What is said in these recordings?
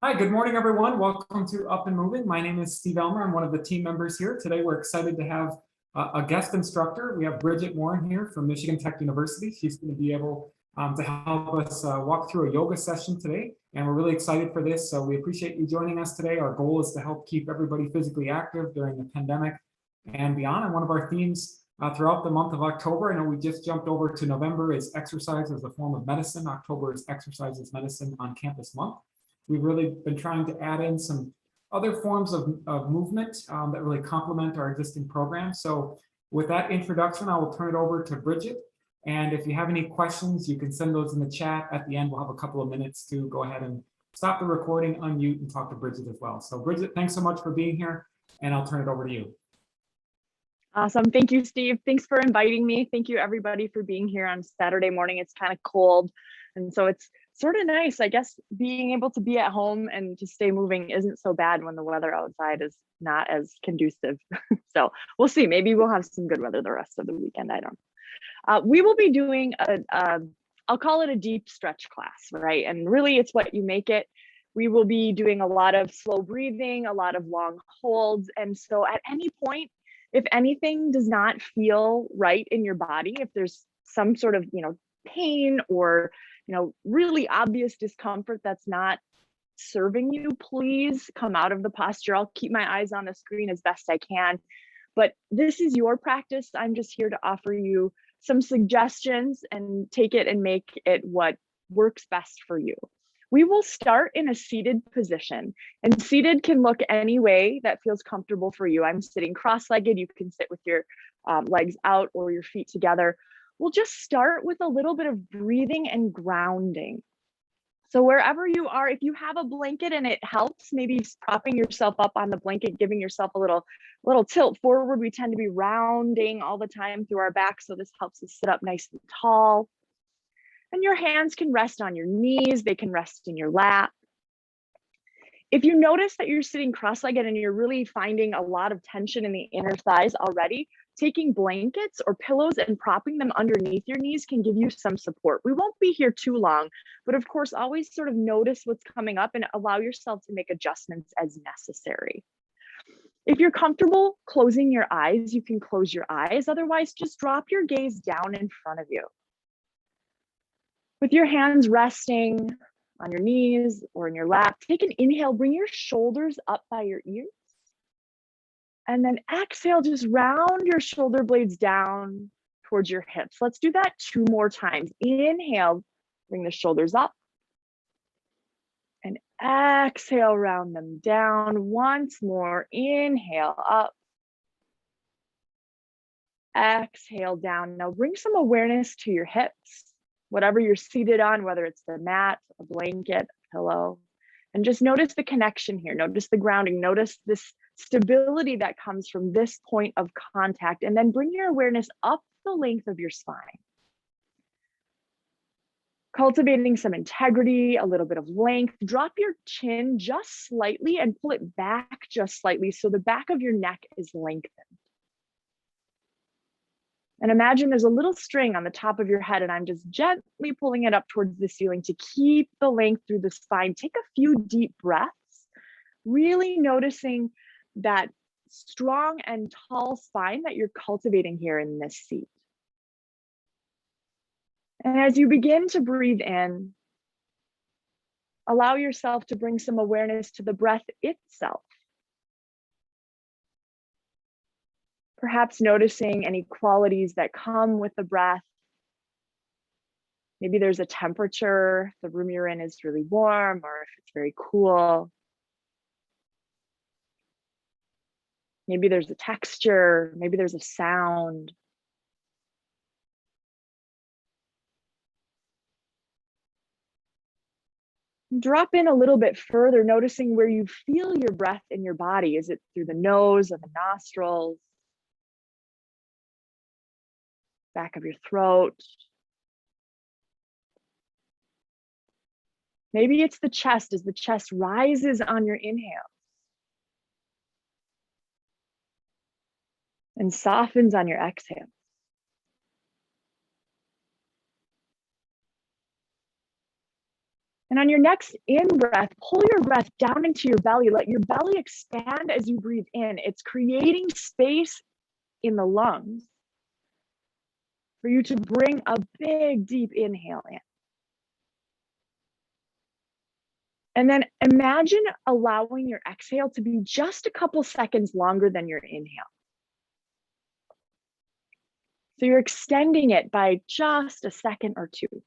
Hi, good morning, everyone. Welcome to Up and Moving. My name is Steve Elmer. I'm one of the team members here. Today, we're excited to have a guest instructor. We have Bridget Warren here from Michigan Tech University. She's going to be able to help us walk through a yoga session today, and we're really excited for this. So we appreciate you joining us today. Our goal is to help keep everybody physically active during the pandemic and beyond. And one of our themes throughout the month of October, I know we just jumped over to November, is exercise as a form of medicine. October is Exercise as Medicine on Campus Month. We've really been trying to add in some other forms of movement that really complement our existing program. So with that introduction, I will turn it over to Bridget. And if you have any questions, you can send those in the chat. At the end, we'll have a couple of minutes to go ahead and stop the recording, unmute, and talk to Bridget as well. So Bridget, thanks so much for being here, and I'll turn it over to you. Awesome. Thank you, Steve. Thanks for inviting me. Thank you, everybody, for being here on Saturday morning. It's kind of cold, and so it's sort of nice, I guess, being able to be at home and to stay moving isn't so bad when the weather outside is not as conducive. So we'll see. Maybe we'll have some good weather the rest of the weekend. I don't know. We will be doing I'll call it a deep stretch class, right? And really, it's what you make it. We will be doing a lot of slow breathing, a lot of long holds. And so at any point, if anything does not feel right in your body, if there's some sort of, pain or, really obvious discomfort that's not serving you, please come out of the posture. I'll keep my eyes on the screen as best I can, but this is your practice. I'm just here to offer you some suggestions and take it and make it what works best for you. We will start in a seated position, and seated can look any way that feels comfortable for you. I'm sitting cross-legged. You can sit with your legs out or your feet together. We'll just start with a little bit of breathing and grounding. So wherever you are, if you have a blanket and it helps, maybe propping yourself up on the blanket, giving yourself a little tilt forward. We tend to be rounding all the time through our back, so this helps us sit up nice and tall. And your hands can rest on your knees, they can rest in your lap. If you notice that you're sitting cross-legged and you're really finding a lot of tension in the inner thighs already, taking blankets or pillows and propping them underneath your knees can give you some support. We won't be here too long, but of course, always sort of notice what's coming up and allow yourself to make adjustments as necessary. If you're comfortable closing your eyes, you can close your eyes. Otherwise, just drop your gaze down in front of you. With your hands resting on your knees or in your lap, take an inhale, bring your shoulders up by your ears. And then exhale, just round your shoulder blades down towards your hips. Let's do that 2 more times. Inhale, bring the shoulders up. And exhale, round them down. Once more, inhale up. Exhale down. Now bring some awareness to your hips. Whatever you're seated on, whether it's the mat, a blanket, a pillow, and just notice the connection here. Notice the grounding. Notice this stability that comes from this point of contact, and then bring your awareness up the length of your spine. Cultivating some integrity, a little bit of length. Drop your chin just slightly and pull it back just slightly so the back of your neck is lengthened. And imagine there's a little string on the top of your head, and I'm just gently pulling it up towards the ceiling to keep the length through the spine. Take a few deep breaths, really noticing that strong and tall spine that you're cultivating here in this seat. And as you begin to breathe in, allow yourself to bring some awareness to the breath itself. Perhaps noticing any qualities that come with the breath. Maybe there's a temperature, the room you're in is really warm, or if it's very cool. Maybe there's a texture, maybe there's a sound. Drop in a little bit further, noticing where you feel your breath in your body. Is it through the nose or the nostrils? Back of your throat? Maybe it's the chest as the chest rises on your inhale and softens on your exhale. And on your next in breath, pull your breath down into your belly. Let your belly expand as you breathe in. It's creating space in the lungs for you to bring a big, deep inhale in. And then imagine allowing your exhale to be just a couple seconds longer than your inhale. So you're extending it by just a second or two.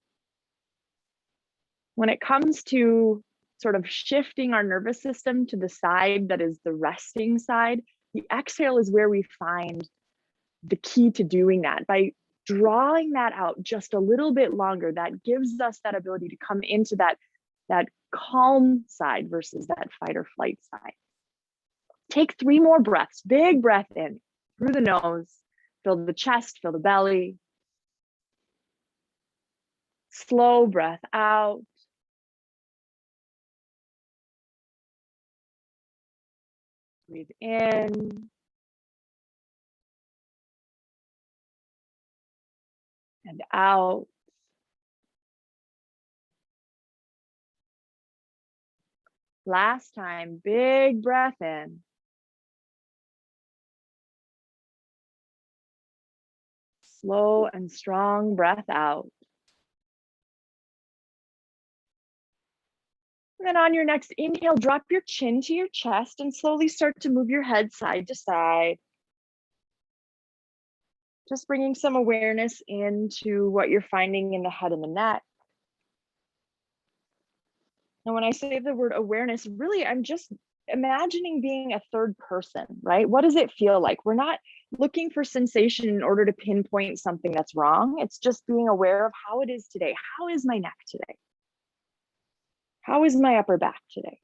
When it comes to sort of shifting our nervous system to the side that is the resting side, the exhale is where we find the key to doing that. By drawing that out just a little bit longer, that gives us that ability to come into that calm side versus that fight or flight side. Take 3 more breaths. Big breath in through the nose, fill the chest, fill the belly. Slow breath out. Breathe in. And out. Last time, big breath in. Slow and strong breath out. And then on your next inhale, drop your chin to your chest and slowly start to move your head side to side. Just bringing some awareness into what you're finding in the head and the neck. And when I say the word awareness, really, I'm just imagining being a third person, right? What does it feel like? We're not looking for sensation in order to pinpoint something that's wrong. It's just being aware of how it is today. How is my neck today? How is my upper back today?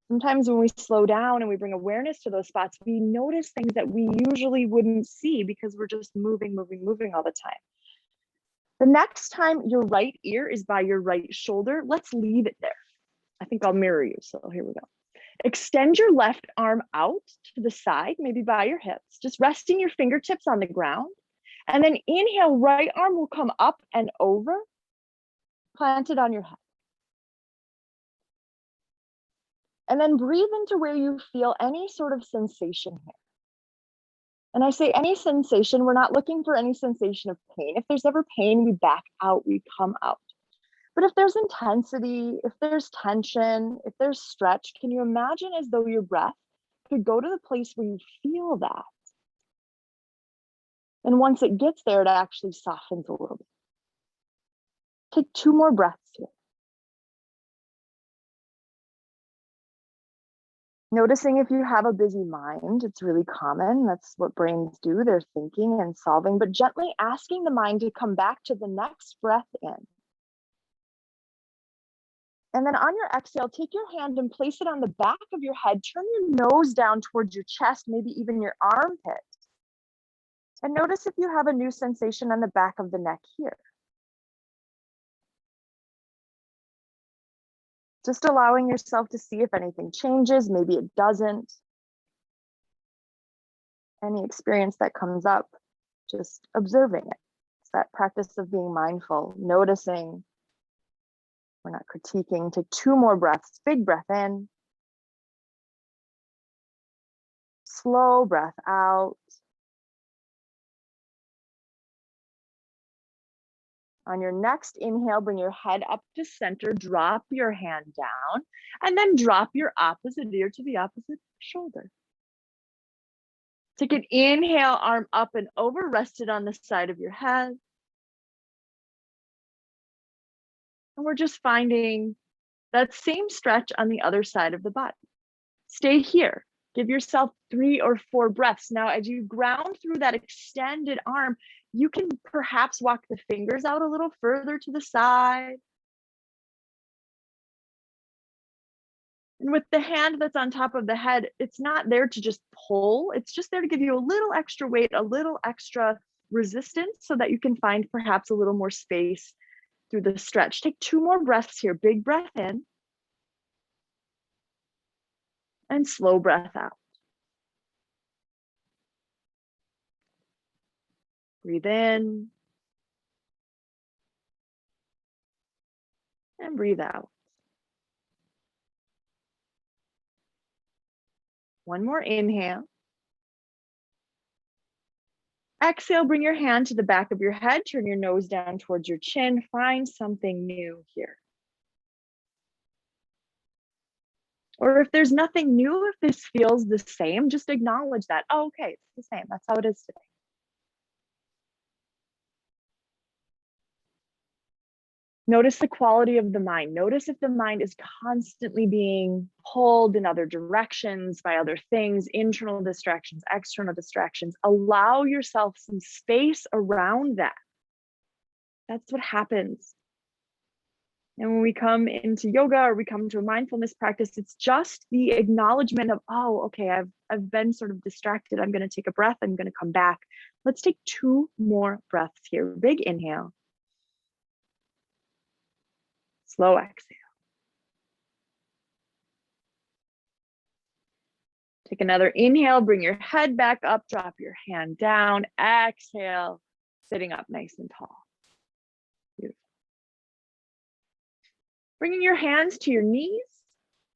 Sometimes when we slow down and we bring awareness to those spots, we notice things that we usually wouldn't see because we're just moving all the time. The next time your right ear is by your right shoulder, let's leave it there. I think I'll mirror you, so here we go. Extend your left arm out to the side, maybe by your hips, just resting your fingertips on the ground. And then inhale, right arm will come up and over, planted on your head. And then breathe into where you feel any sort of sensation here. And I say any sensation, we're not looking for any sensation of pain. If there's ever pain, we back out, we come out. But if there's intensity, if there's tension, if there's stretch, can you imagine as though your breath could go to the place where you feel that? And once it gets there, it actually softens a little bit. Take 2 more breaths here. Noticing if you have a busy mind, it's really common. That's what brains do. They're thinking and solving, but gently asking the mind to come back to the next breath in. And then on your exhale, take your hand and place it on the back of your head. Turn your nose down towards your chest, maybe even your armpit. And notice if you have a new sensation on the back of the neck here. Just allowing yourself to see if anything changes, maybe it doesn't. Any experience that comes up, just observing it. It's that practice of being mindful, noticing. We're not critiquing. Take 2 more breaths. Big breath in. Slow breath out. On your next inhale, bring your head up to center, drop your hand down, and then drop your opposite ear to the opposite shoulder. Take an inhale, arm up and over, rested on the side of your head. And we're just finding that same stretch on the other side of the body. Stay here. Give yourself 3 or 4 breaths. Now, as you ground through that extended arm, you can perhaps walk the fingers out a little further to the side. And with the hand that's on top of the head, it's not there to just pull. It's just there to give you a little extra weight, a little extra resistance so that you can find perhaps a little more space through the stretch. Take 2 more breaths here. Big breath in. And slow breath out. Breathe in. and breathe out. One more inhale. Exhale, bring your hand to the back of your head, turn your nose down towards your chin, find something new here. Or if there's nothing new, if this feels the same, just acknowledge that. Oh, okay, it's the same. That's how it is today. Notice the quality of the mind. Notice if the mind is constantly being pulled in other directions by other things, internal distractions, external distractions. Allow yourself some space around that. That's what happens. And when we come into yoga or we come to a mindfulness practice, it's just the acknowledgement of, oh, okay, I've been sort of distracted. I'm going to take a breath. I'm going to come back. Let's take 2 more breaths here. Big inhale. Slow exhale. Take another inhale, bring your head back up, drop your hand down, exhale, sitting up nice and tall. Beautiful. Bringing your hands to your knees,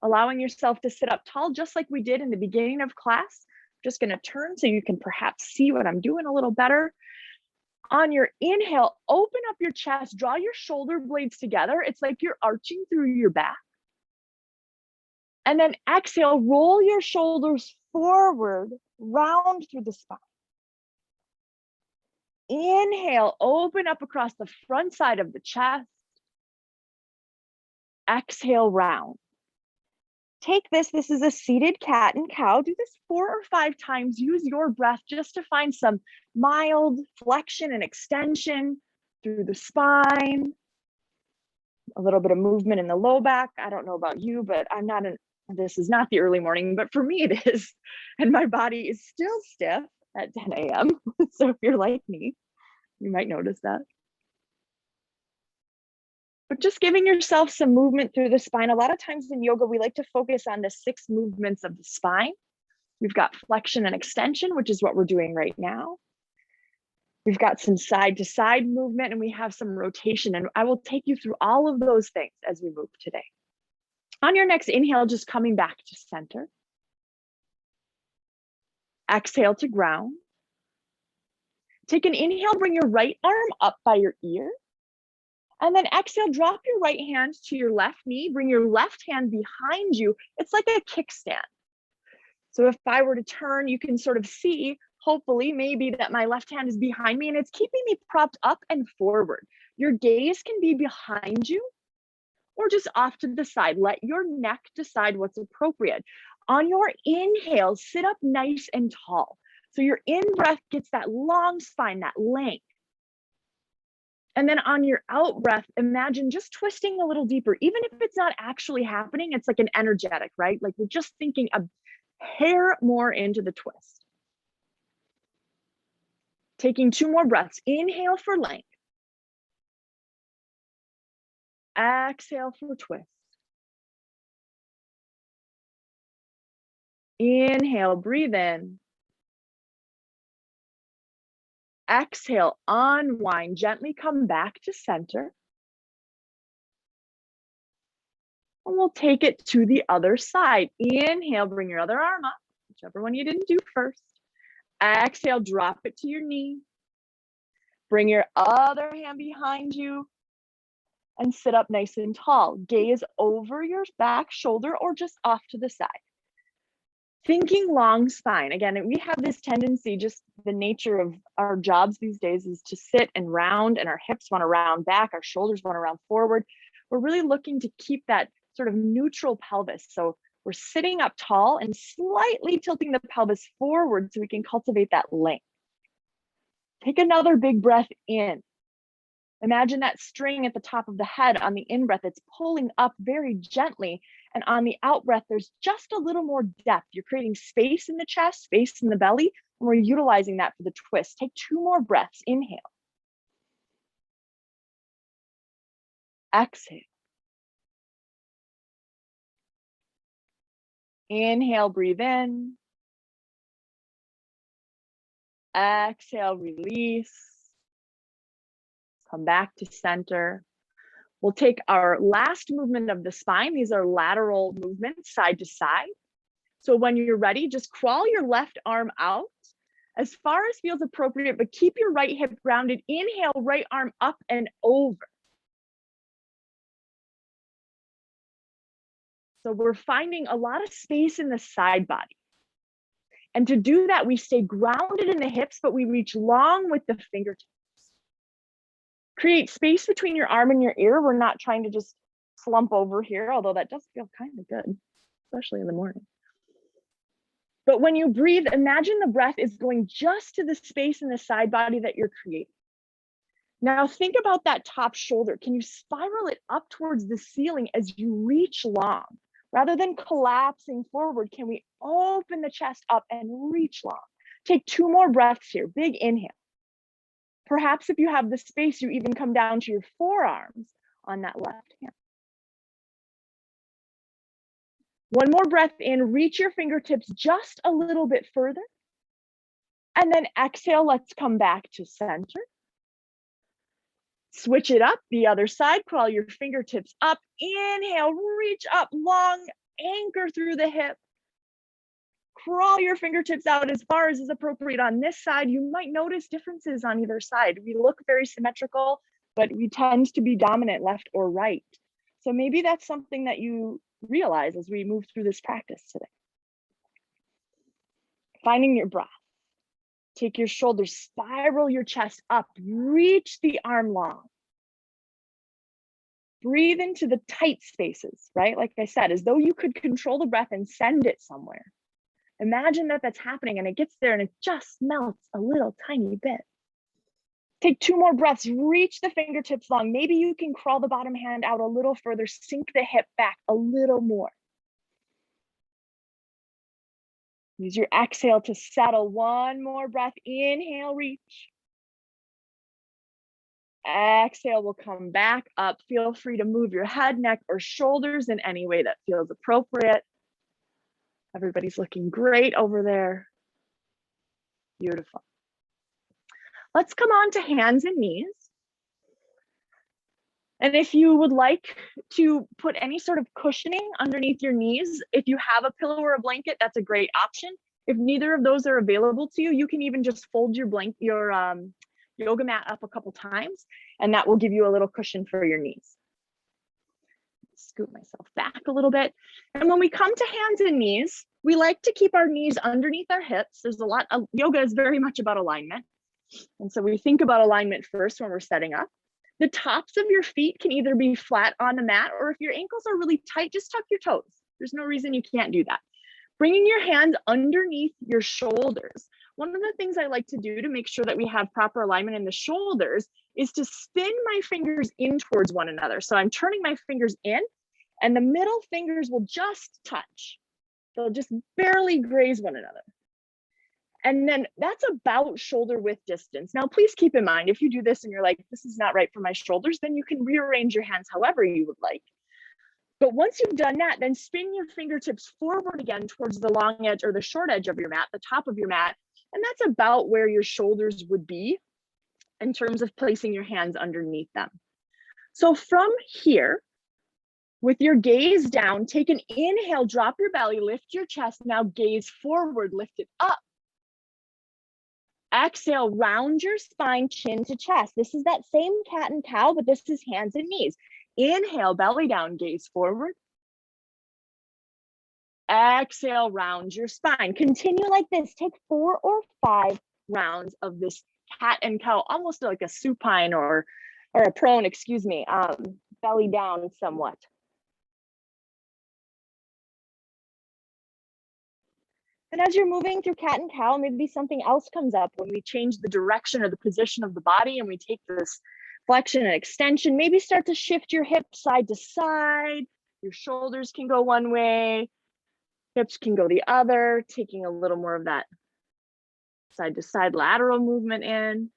allowing yourself to sit up tall, just like we did in the beginning of class. Just gonna turn so you can perhaps see what I'm doing a little better. On your inhale, open up your chest, draw your shoulder blades together. It's like you're arching through your back. And then exhale, roll your shoulders forward, round through the spine. Inhale, open up across the front side of the chest. Exhale, round. Take this is a seated cat and cow. Do this 4 or 5 times. Use your breath just to find some mild flexion and extension through the spine. A little bit of movement in the low back. I don't know about you, but this is not the early morning, but for me it is. And my body is still stiff at 10 a.m. So if you're like me, you might notice that. But just giving yourself some movement through the spine. A lot of times in yoga, we like to focus on the 6 movements of the spine. We've got flexion and extension, which is what we're doing right now. We've got some side to side movement, and we have some rotation. And I will take you through all of those things as we move today. On your next inhale, just coming back to center. Exhale to ground. Take an inhale, bring your right arm up by your ear. And then exhale, drop your right hand to your left knee, bring your left hand behind you. It's like a kickstand. So if I were to turn, you can sort of see, hopefully, maybe that my left hand is behind me and it's keeping me propped up and forward. Your gaze can be behind you or just off to the side. Let your neck decide what's appropriate. On your inhale, sit up nice and tall. So your in-breath gets that long spine, that length. And then on your out breath, imagine just twisting a little deeper. Even if it's not actually happening, it's like an energetic, right? Like we're just thinking a hair more into the twist. Taking 2 more breaths. Inhale for length. Exhale for twist. Inhale, breathe in. Exhale, unwind, gently come back to center. And we'll take it to the other side. Inhale, bring your other arm up, whichever one you didn't do first. Exhale, drop it to your knee. Bring your other hand behind you and sit up nice and tall. Gaze over your back shoulder or just off to the side. Thinking long spine. Again, we have this tendency, just the nature of our jobs these days is to sit and round, and our hips want to round back, our shoulders want to round forward. We're really looking to keep that sort of neutral pelvis. So we're sitting up tall and slightly tilting the pelvis forward so we can cultivate that length. Take another big breath in. Imagine that string at the top of the head. On the in-breath, it's pulling up very gently. And on the out-breath, there's just a little more depth. You're creating space in the chest, space in the belly, and we're utilizing that for the twist. Take 2 more breaths. Inhale. Exhale. Inhale, breathe in. Exhale, release. Come back to center. We'll take our last movement of the spine. These are lateral movements, side to side. So when you're ready, just crawl your left arm out as far as feels appropriate, but keep your right hip grounded. Inhale, right arm up and over. So we're finding a lot of space in the side body. And to do that, we stay grounded in the hips, but we reach long with the fingertips. Create space between your arm and your ear. We're not trying to just slump over here, although that does feel kind of good, especially in the morning. But when you breathe, imagine the breath is going just to the space in the side body that you're creating. Now think about that top shoulder. Can you spiral it up towards the ceiling as you reach long? Rather than collapsing forward, can we open the chest up and reach long? Take 2 more breaths here. Big inhale. Perhaps if you have the space, you even come down to your forearms on that left hand. 1 more breath in, reach your fingertips just a little bit further. And then exhale, let's come back to center. Switch it up, the other side, crawl your fingertips up. Inhale, reach up, long, anchor through the hip. Crawl your fingertips out as far as is appropriate on this side. You might notice differences on either side. We look very symmetrical, but we tend to be dominant left or right. So maybe that's something that you realize as we move through this practice today. Finding your breath. Take your shoulders, spiral your chest up, reach the arm long. Breathe into the tight spaces, right? Like I said, as though you could control the breath and send it somewhere. Imagine that that's happening and it gets there and it just melts a little tiny bit. Take 2 more breaths, reach the fingertips long. Maybe you can crawl the bottom hand out a little further, sink the hip back a little more. Use your exhale to settle. 1 more breath, inhale, reach. Exhale, we'll come back up. Feel free to move your head, neck, or shoulders in any way that feels appropriate. Everybody's looking great over there. Beautiful. Let's come on to hands and knees. And if you would like to put any sort of cushioning underneath your knees, if you have a pillow or a blanket, that's a great option. If neither of those are available to you, you can even just fold your yoga mat up a couple times, and that will give you a little cushion for your knees. Scoot myself back a little bit. And when we come to hands and knees, we like to keep our knees underneath our hips. There's a lot of yoga is very much about alignment. And so we think about alignment first when we're setting up. The tops of your feet can either be flat on the mat, or if your ankles are really tight, just tuck your toes. There's no reason you can't do that. Bringing your hands underneath your shoulders. One of the things I like to do to make sure that we have proper alignment in the shoulders is to spin my fingers in towards one another. So I'm turning my fingers in, and the middle fingers will just touch. They'll just barely graze one another. And then that's about shoulder width distance. Now, please keep in mind, if you do this and you're like, this is not right for my shoulders, then you can rearrange your hands however you would like. But once you've done that, then spin your fingertips forward again towards the long edge or the short edge of your mat, the top of your mat. And that's about where your shoulders would be in terms of placing your hands underneath them. So from here, with your gaze down, take an inhale, drop your belly, lift your chest. Now gaze forward, lift it up. Exhale, round your spine, chin to chest. This is that same cat and cow, but this is hands and knees. Inhale, belly down, gaze forward. Exhale, round your spine. Continue like this. Take 4 or 5 rounds of this cat and cow, almost like a supine or a prone, excuse me, belly down somewhat. And as you're moving through cat and cow, maybe something else comes up when we change the direction or the position of the body and we take this flexion and extension. Maybe start to shift your hips side to side. Your shoulders can go one way, hips can go the other, taking a little more of that side to side lateral movement in.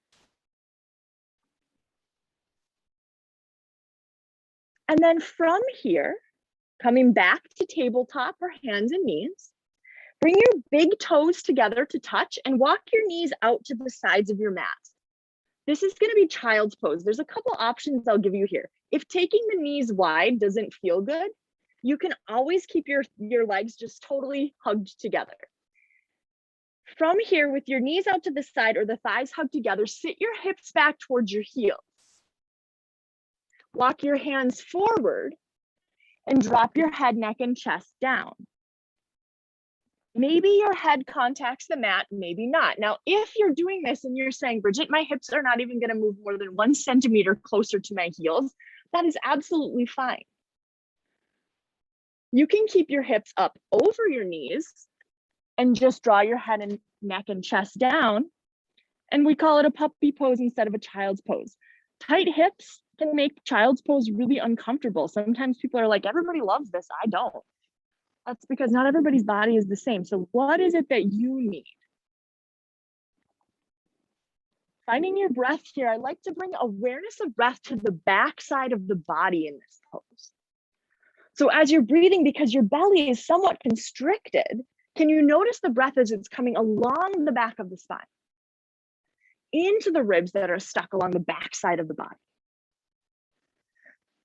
And then from here, coming back to tabletop or hands and knees, bring your big toes together to touch and walk your knees out to the sides of your mat. This is going to be child's pose. There's a couple options I'll give you here. If taking the knees wide doesn't feel good, you can always keep your legs just totally hugged together. From here, with your knees out to the side or the thighs hugged together, sit your hips back towards your heels. Walk your hands forward and drop your head, neck, and chest down. Maybe your head contacts the mat, maybe not. Now, if you're doing this and you're saying, Bridget, my hips are not even going to move more than 1 centimeter closer to my heels, that is absolutely fine. You can keep your hips up over your knees and just draw your head and neck and chest down. And we call it a puppy pose instead of a child's pose. Tight hips can make child's pose really uncomfortable. Sometimes people are like, everybody loves this, I don't. That's because not everybody's body is the same. So what is it that you need? Finding your breath here, I like to bring awareness of breath to the back side of the body in this pose. So as you're breathing, because your belly is somewhat constricted, can you notice the breath as it's coming along the back of the spine, into the ribs that are stuck along the back side of the body?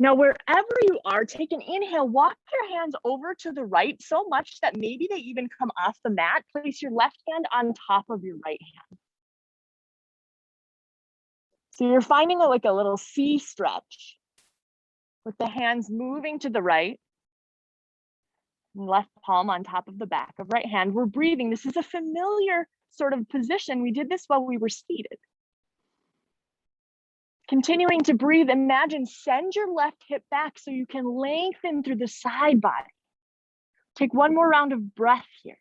Now, wherever you are, take an inhale, walk your hands over to the right so much that maybe they even come off the mat. Place your left hand on top of your right hand. So you're finding like a little C stretch with the hands moving to the right, left palm on top of the back of right hand. We're breathing. This is a familiar sort of position. We did this while we were seated. Continuing to breathe, imagine, send your left hip back so you can lengthen through the side body. Take one more round of breath here.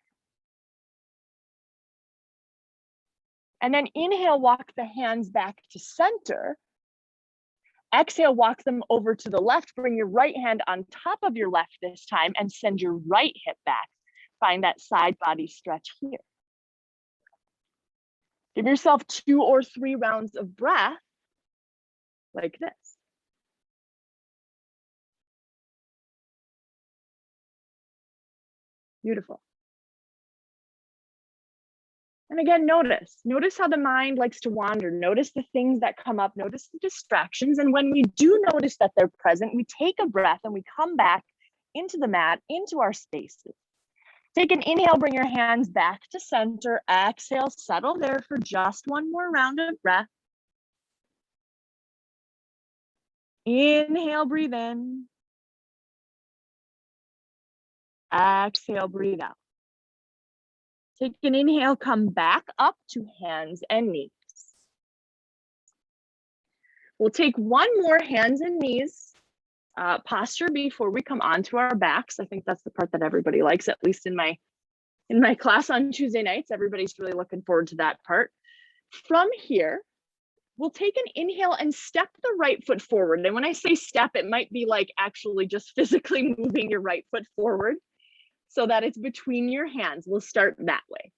And then inhale, walk the hands back to center. Exhale, walk them over to the left. Bring your right hand on top of your left this time and send your right hip back. Find that side body stretch here. Give yourself 2 or 3 rounds of breath like this. Beautiful. And again, notice how the mind likes to wander. Notice the things that come up, notice the distractions. And when we do notice that they're present, we take a breath and we come back into the mat, into our spaces. Take an inhale, bring your hands back to center. Exhale, settle there for just one more round of breath. Inhale, breathe in. Exhale, breathe out. Take an inhale, come back up to hands and knees. We'll take one more hands and knees posture before we come onto our backs. I think that's the part that everybody likes, at least in my class on Tuesday nights. Everybody's really looking forward to that part. From here, we'll take an inhale and step the right foot forward. And when I say step, it might be like actually just physically moving your right foot forward so that it's between your hands. We'll start that way.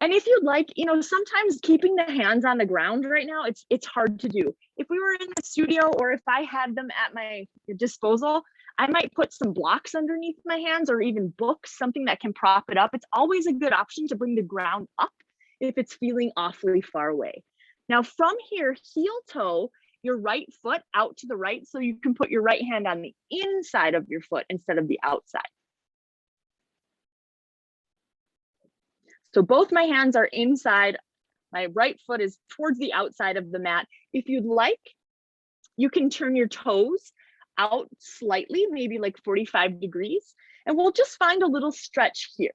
And if you'd like, sometimes keeping the hands on the ground right now, it's hard to do. If we were in the studio or if I had them at my disposal, I might put some blocks underneath my hands or even books, something that can prop it up. It's always a good option to bring the ground up if it's feeling awfully far away. Now from here, heel toe your right foot out to the right so you can put your right hand on the inside of your foot instead of the outside. So both my hands are inside. My right foot is towards the outside of the mat. If you'd like, you can turn your toes out slightly, maybe like 45 degrees, and we'll just find a little stretch here.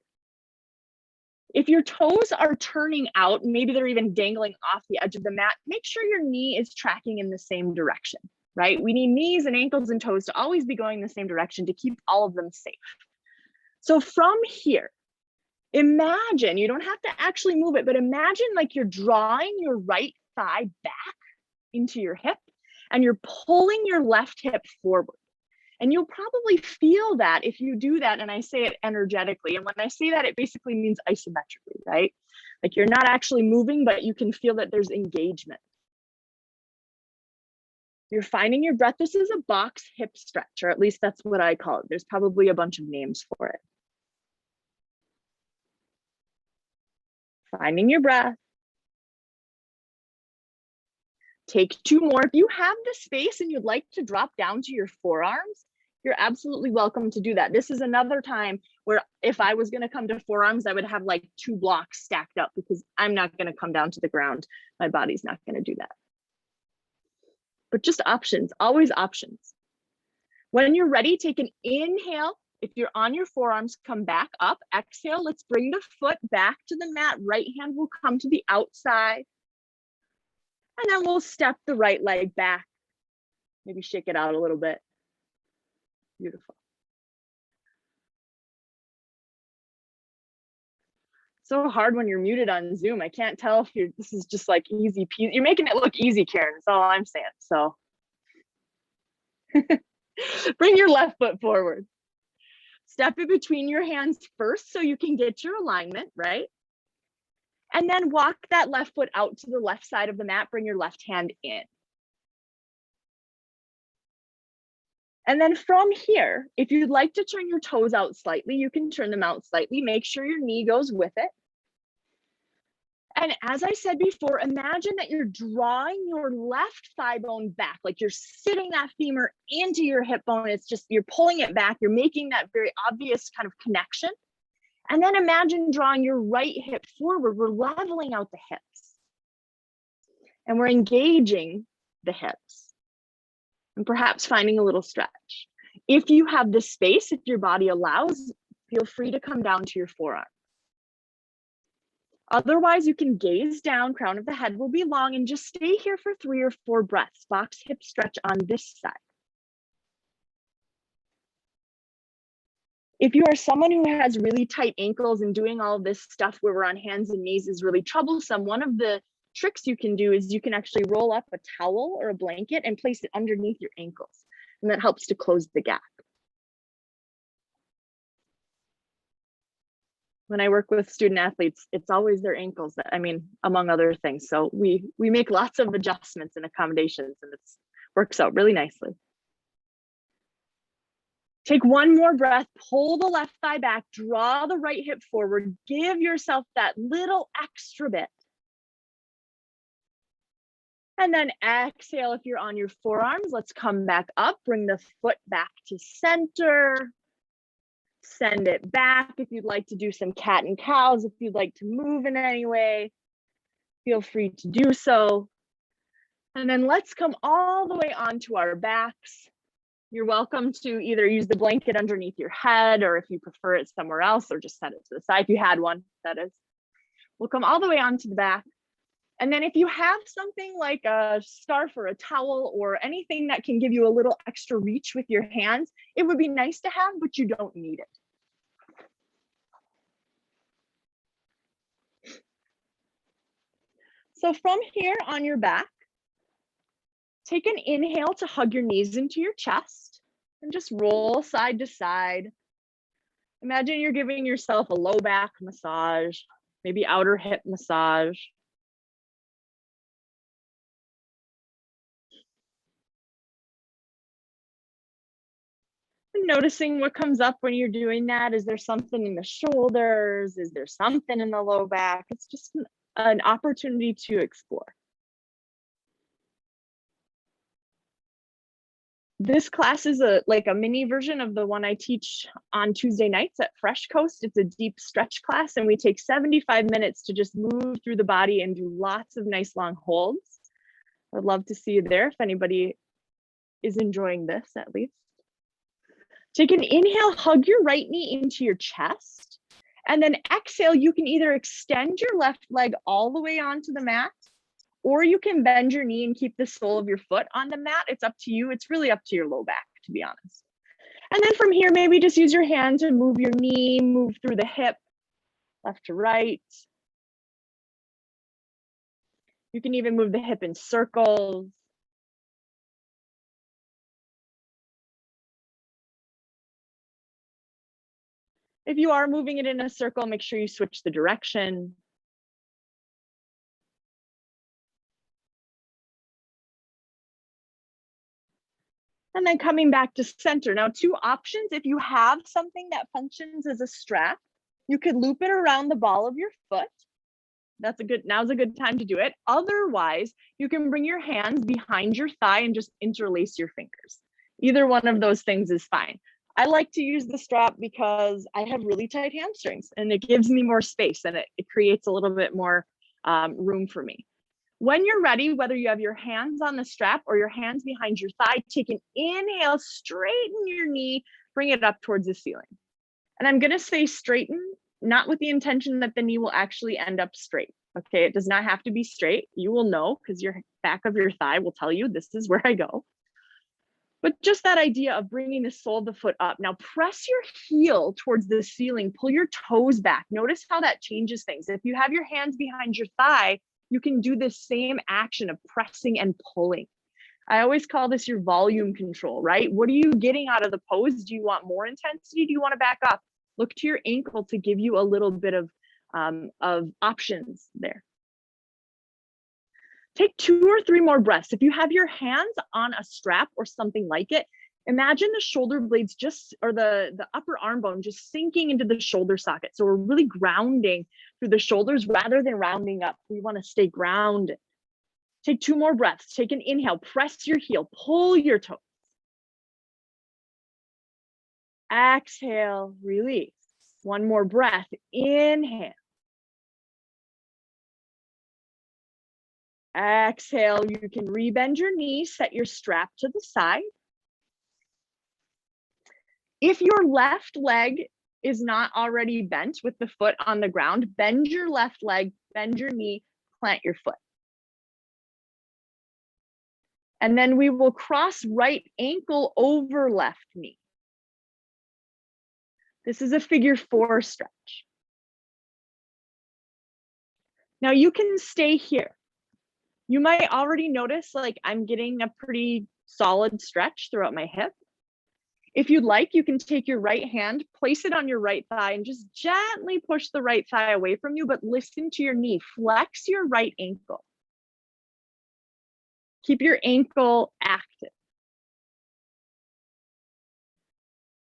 If your toes are turning out, maybe they're even dangling off the edge of the mat, make sure your knee is tracking in the same direction, right? We need knees and ankles and toes to always be going the same direction to keep all of them safe. So from here, imagine, you don't have to actually move it, but imagine like you're drawing your right thigh back into your hip and you're pulling your left hip forward. And you'll probably feel that if you do that, and I say it energetically. And when I say that, it basically means isometrically, right? Like you're not actually moving, but you can feel that there's engagement. You're finding your breath. This is a box hip stretch, or at least that's what I call it. There's probably a bunch of names for it. Finding your breath. Take 2 more. If you have the space and you'd like to drop down to your forearms, you're absolutely welcome to do that. This is another time where if I was going to come to forearms, I would have like 2 blocks stacked up because I'm not going to come down to the ground. My body's not going to do that. But just options, always options. When you're ready, take an inhale. If you're on your forearms, come back up. Exhale, let's bring the foot back to the mat. Right hand will come to the outside. And then we'll step the right leg back. Maybe shake it out a little bit. Beautiful. So hard when you're muted on Zoom. I can't tell if this is just like easy peasy. You're making it look easy, Karen. That's all I'm saying. So bring your left foot forward. Step it between your hands first so you can get your alignment, right? And then walk that left foot out to the left side of the mat. Bring your left hand in. And then from here, if you'd like to turn your toes out slightly, you can turn them out slightly. Make sure your knee goes with it. And as I said before, imagine that you're drawing your left thigh bone back, like you're sitting that femur into your hip bone. It's just, you're pulling it back. You're making that very obvious kind of connection. And then imagine drawing your right hip forward. We're leveling out the hips. And we're engaging the hips. And perhaps finding a little stretch. If you have the space, if your body allows, feel free to come down to your forearm. Otherwise, you can gaze down, crown of the head will be long, and just stay here for 3 or 4 breaths. Box hip stretch on this side. If you are someone who has really tight ankles and doing all of this stuff where we're on hands and knees is really troublesome, one of the tricks you can do is you can actually roll up a towel or a blanket and place it underneath your ankles. And that helps to close the gap. When I work with student athletes, it's always their ankles that, I mean, among other things. So we make lots of adjustments and accommodations, and it works out really nicely. Take 1 more breath, pull the left thigh back, draw the right hip forward, give yourself that little extra bit. And then exhale if you're on your forearms. Let's come back up, bring the foot back to center. Send it back. If you'd like to do some cat and cows, if you'd like to move in any way, feel free to do so. And then let's come all the way onto our backs. You're welcome to either use the blanket underneath your head, or if you prefer it somewhere else, or just set it to the side if you had one, that is. We'll come all the way onto the back. And then if you have something like a scarf or a towel or anything that can give you a little extra reach with your hands, it would be nice to have, but you don't need it. So from here on your back, take an inhale to hug your knees into your chest and just roll side to side. Imagine you're giving yourself a low back massage, maybe outer hip massage. Noticing what comes up when you're doing that. Is there something in the shoulders? Is there something in the low back? It's just an opportunity to explore. This class is like a mini version of the one I teach on Tuesday nights at Fresh Coast. It's a deep stretch class, and we take 75 minutes to just move through the body and do lots of nice long holds. I'd love to see you there if anybody is enjoying this, at least. Take an inhale, hug your right knee into your chest, and then exhale. You can either extend your left leg all the way onto the mat, or you can bend your knee and keep the sole of your foot on the mat. It's up to you. It's really up to your low back, to be honest. And then from here, maybe just use your hand to move your knee, move through the hip, left to right. You can even move the hip in circles. If you are moving it in a circle, make sure you switch the direction. And then coming back to center. Now, 2 options. If you have something that functions as a strap, you could loop it around the ball of your foot, now's a good time to do it. Otherwise, you can bring your hands behind your thigh and just interlace your fingers. Either one of those things is fine. I like to use the strap because I have really tight hamstrings and it gives me more space and it creates a little bit more room for me. When you're ready, whether you have your hands on the strap or your hands behind your thigh, take an inhale, straighten your knee, bring it up towards the ceiling. And I'm gonna say straighten, not with the intention that the knee will actually end up straight. Okay, it does not have to be straight. You will know because your back of your thigh will tell you this is where I go. But just that idea of bringing the sole of the foot up. Now press your heel towards the ceiling, pull your toes back. Notice how that changes things. If you have your hands behind your thigh, you can do this same action of pressing and pulling. I always call this your volume control, right? What are you getting out of the pose? Do you want more intensity? Do you want to back off? Look to your ankle to give you a little bit of options there. Take 2 or 3 more breaths. If you have your hands on a strap or something like it, imagine the shoulder blades or the upper arm bone just sinking into the shoulder socket. So we're really grounding through the shoulders rather than rounding up. We want to stay grounded. Take 2 more breaths. Take an inhale, press your heel, pull your toes. Exhale, release. 1 more breath, inhale. Exhale, you can rebend your knees, set your strap to the side. If your left leg is not already bent with the foot on the ground, bend your left leg, bend your knee, plant your foot. And then we will cross right ankle over left knee. This is a figure 4 stretch. Now you can stay here. You might already notice like I'm getting a pretty solid stretch throughout my hip. If you'd like, you can take your right hand, place it on your right thigh and just gently push the right thigh away from you, but listen to your knee, flex your right ankle. Keep your ankle active.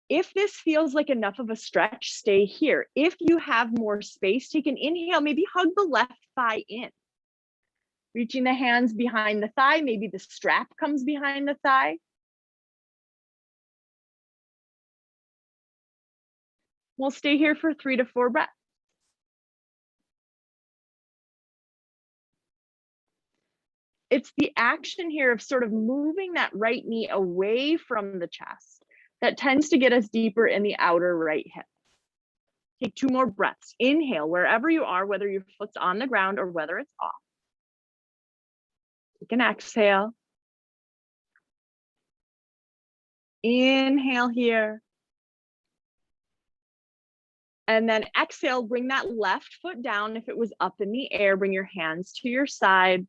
If this feels like enough of a stretch, stay here. If you have more space, take an inhale, maybe hug the left thigh in. Reaching the hands behind the thigh, maybe the strap comes behind the thigh. We'll stay here for 3 to 4 breaths. It's the action here of sort of moving that right knee away from the chest that tends to get us deeper in the outer right hip. Take 2 more breaths. Inhale wherever you are, whether your foot's on the ground or whether it's off. Take an exhale. Inhale here. And then exhale, bring that left foot down. If it was up in the air, bring your hands to your sides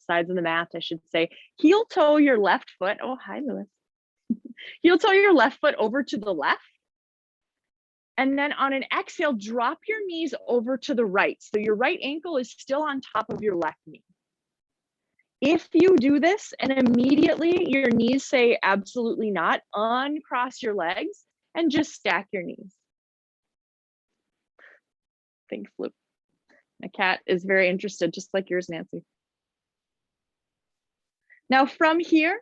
of the mat, I should say. Heel toe your left foot. Oh, hi, Lewis. Heel toe your left foot over to the left. And then on an exhale, drop your knees over to the right. So your right ankle is still on top of your left knee. If you do this and immediately your knees say absolutely not, uncross your legs and just stack your knees. Thanks, Luke. My cat is very interested, just like yours, Nancy. Now from here,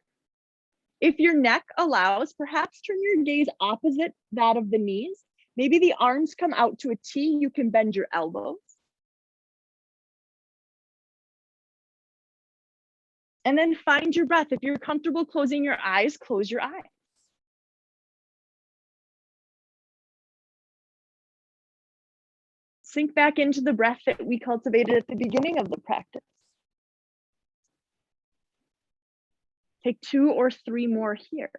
if your neck allows, perhaps turn your gaze opposite that of the knees. Maybe the arms come out to a T, you can bend your elbows. And then find your breath. If you're comfortable closing your eyes, close your eyes. Sink back into the breath that we cultivated at the beginning of the practice. Take 2 or 3 more here.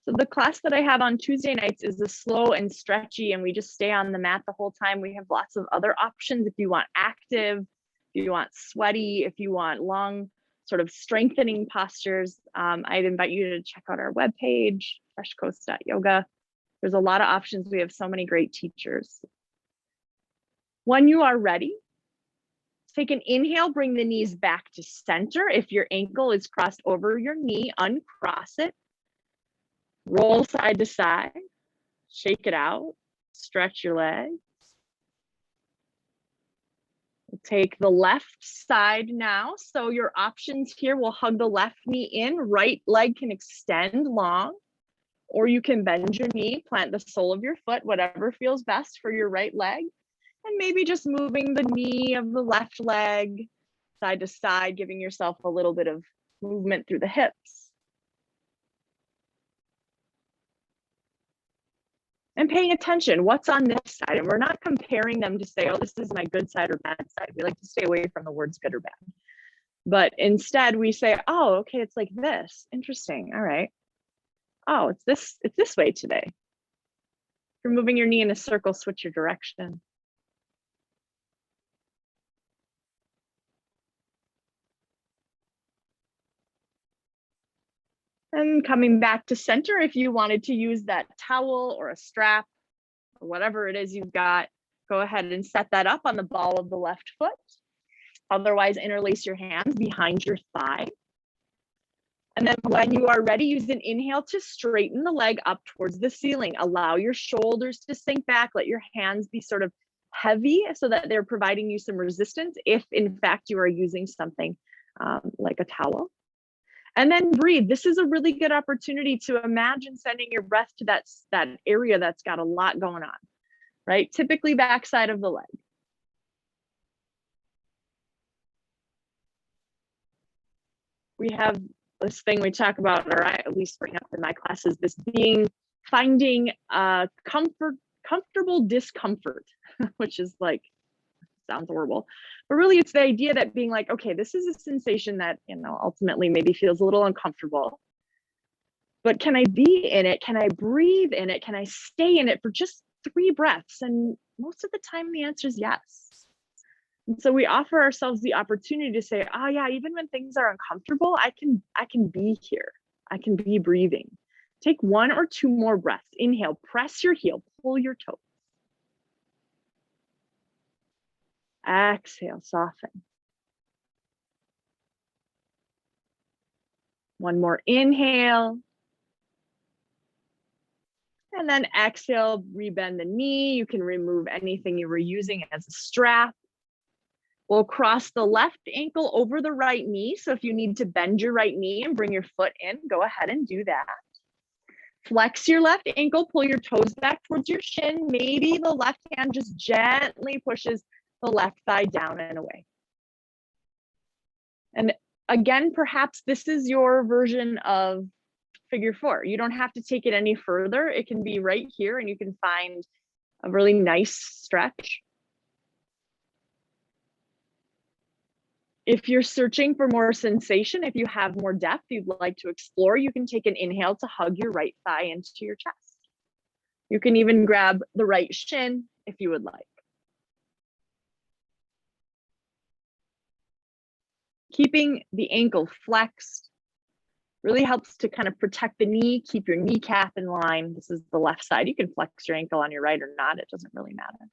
So the class that I have on Tuesday nights is a slow and stretchy, and we just stay on the mat the whole time. We have lots of other options if you want active, if you want sweaty, if you want long sort of strengthening postures. I'd invite you to check out our webpage, freshcoast.yoga. There's a lot of options. We have so many great teachers. When you are ready, take an inhale, bring the knees back to center. If your ankle is crossed over your knee, uncross it. Roll side to side, shake it out, stretch your legs. Take the left side now. So your options here will hug the left knee in, right leg can extend long, or you can bend your knee, plant the sole of your foot, whatever feels best for your right leg. And maybe just moving the knee of the left leg side to side, giving yourself a little bit of movement through the hips. And paying attention, what's on this side? And we're not comparing them to say, oh, this is my good side or bad side. We like to stay away from the words good or bad. But instead we say, oh, okay, it's like this. Interesting. All right. Oh, it's this way today. If you're moving your knee in a circle, switch your direction. And coming back to center, if you wanted to use that towel or a strap or whatever it is you've got, go ahead and set that up on the ball of the left foot. Otherwise, interlace your hands behind your thigh. And then when you are ready, use an inhale to straighten the leg up towards the ceiling. Allow your shoulders to sink back. Let your hands be sort of heavy so that they're providing you some resistance if in fact you are using something like a towel. And then breathe. This is a really good opportunity to imagine sending your breath to that area that's got a lot going on, right? Typically backside of the leg. We have this thing we talk about, or I at least bring up in my classes, this finding comfortable discomfort, which is like, sounds horrible, but really it's the idea that being like, okay, this is a sensation that, ultimately maybe feels a little uncomfortable, but can I be in it? Can I breathe in it? Can I stay in it for just 3 breaths? And most of the time the answer is yes. And so we offer ourselves the opportunity to say, oh yeah, even when things are uncomfortable, I can be here. I can be breathing. Take 1 or 2 more breaths. Inhale, press your heel, pull your toes. Exhale, soften. 1 more inhale. And then exhale, rebend the knee. You can remove anything you were using as a strap. We'll cross the left ankle over the right knee. So if you need to bend your right knee and bring your foot in, go ahead and do that. Flex your left ankle, pull your toes back towards your shin. Maybe the left hand just gently pushes the left thigh down and away. And again, perhaps this is your version of figure 4. You don't have to take it any further. It can be right here and you can find a really nice stretch. If you're searching for more sensation, if you have more depth you'd like to explore, you can take an inhale to hug your right thigh into your chest. You can even grab the right shin if you would like. Keeping the ankle flexed really helps to kind of protect the knee, keep your kneecap in line. This is the left side. You can flex your ankle on your right or not. It doesn't really matter.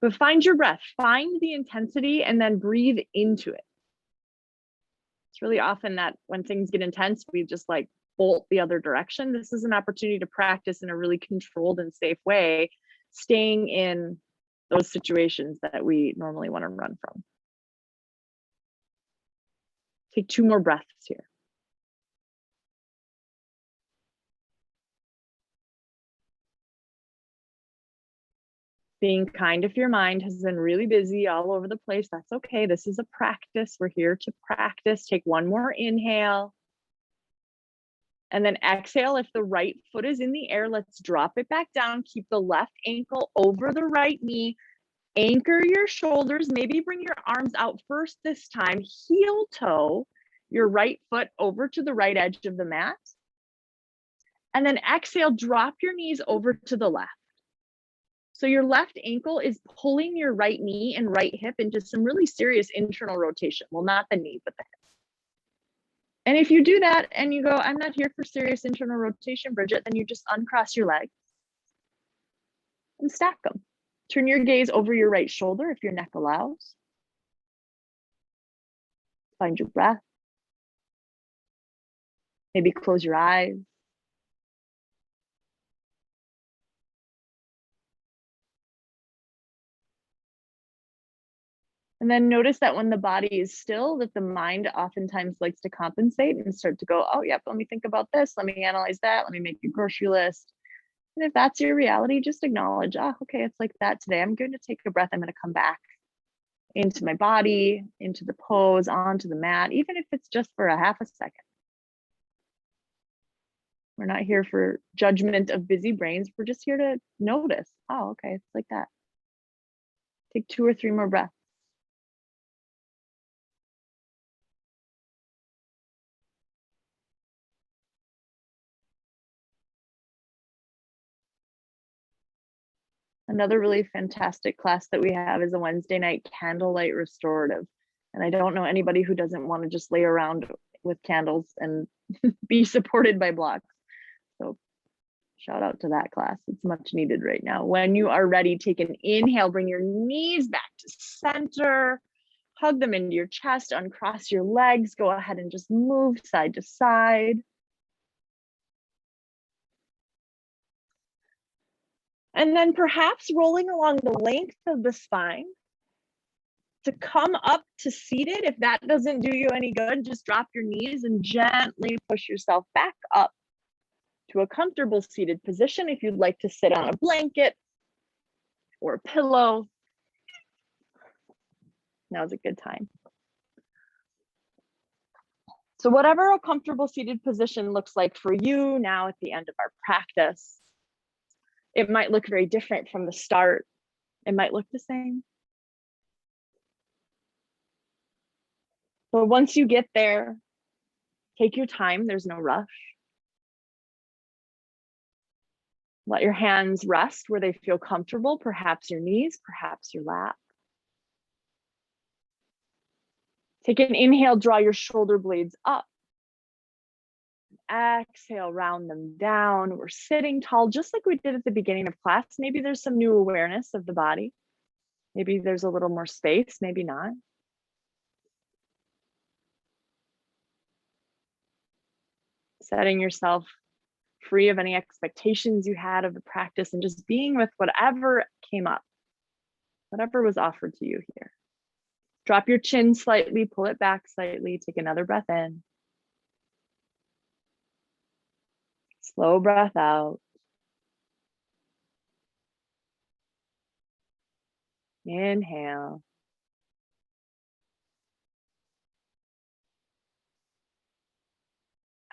But find your breath, find the intensity, and then breathe into it. It's really often that when things get intense, we just like bolt the other direction. This is an opportunity to practice in a really controlled and safe way, staying in those situations that we normally want to run from. Take 2 more breaths here. Being kind if your mind has been really busy all over the place, that's okay. This is a practice. We're here to practice. Take 1 more inhale. And then exhale. If the right foot is in the air, let's drop it back down. Keep the left ankle over the right knee. Anchor your shoulders. Maybe bring your arms out first this time. Heel toe your right foot over to the right edge of the mat. And then exhale, drop your knees over to the left. So your left ankle is pulling your right knee and right hip into some really serious internal rotation. Well, not the knee, but the hip. And if you do that and you go, I'm not here for serious internal rotation, Bridget, then you just uncross your legs and stack them. Turn your gaze over your right shoulder if your neck allows. Find your breath. Maybe close your eyes. And then notice that when the body is still, that the mind oftentimes likes to compensate and start to go, oh, yep, let me think about this. Let me analyze that. Let me make a grocery list. And if that's your reality, just acknowledge, oh, okay, it's like that today. I'm going to take a breath. I'm going to come back into my body, into the pose, onto the mat, even if it's just for a half a second. We're not here for judgment of busy brains. We're just here to notice, oh, okay, it's like that. Take 2 or 3 more breaths. Another really fantastic class that we have is a Wednesday night candlelight restorative. And I don't know anybody who doesn't want to just lay around with candles and be supported by blocks. So shout out to that class. It's much needed right now. When you are ready, take an inhale, bring your knees back to center, hug them into your chest, uncross your legs, go ahead and just move side to side. And then perhaps rolling along the length of the spine to come up to seated. If that doesn't do you any good, just drop your knees and gently push yourself back up to a comfortable seated position. If you'd like to sit on a blanket or a pillow, now's a good time. So whatever a comfortable seated position looks like for you now at the end of our practice, it might look very different from the start. It might look the same. But once you get there, take your time. There's no rush. Let your hands rest where they feel comfortable, perhaps your knees, perhaps your lap. Take an inhale, draw your shoulder blades up. Exhale, round them down. We're sitting tall, just like we did at the beginning of class. Maybe there's some new awareness of the body. Maybe there's a little more space, maybe not. Setting yourself free of any expectations you had of the practice and just being with whatever came up, whatever was offered to you here. Drop your chin slightly, pull it back slightly, take another breath in. Slow breath out. Inhale.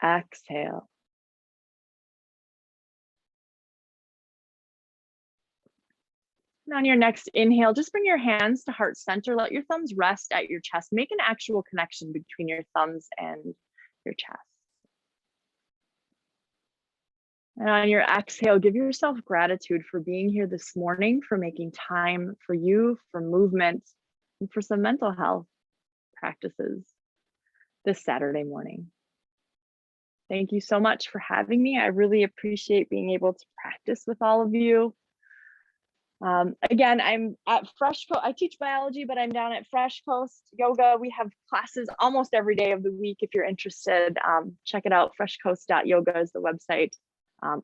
Exhale. And on your next inhale, just bring your hands to heart center. Let your thumbs rest at your chest. Make an actual connection between your thumbs and your chest. And on your exhale, give yourself gratitude for being here this morning, for making time for you, for movement, and for some mental health practices this Saturday morning. Thank you so much for having me. I really appreciate being able to practice with all of you. Again, I'm at Fresh Coast. I teach biology, but I'm down at Fresh Coast Yoga. We have classes almost every day of the week. If you're interested, check it out. freshcoast.yoga is the website.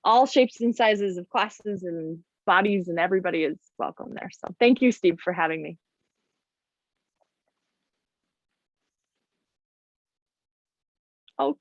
All shapes and sizes of classes and bodies, and everybody is welcome there. So thank you, Steve, for having me. Okay.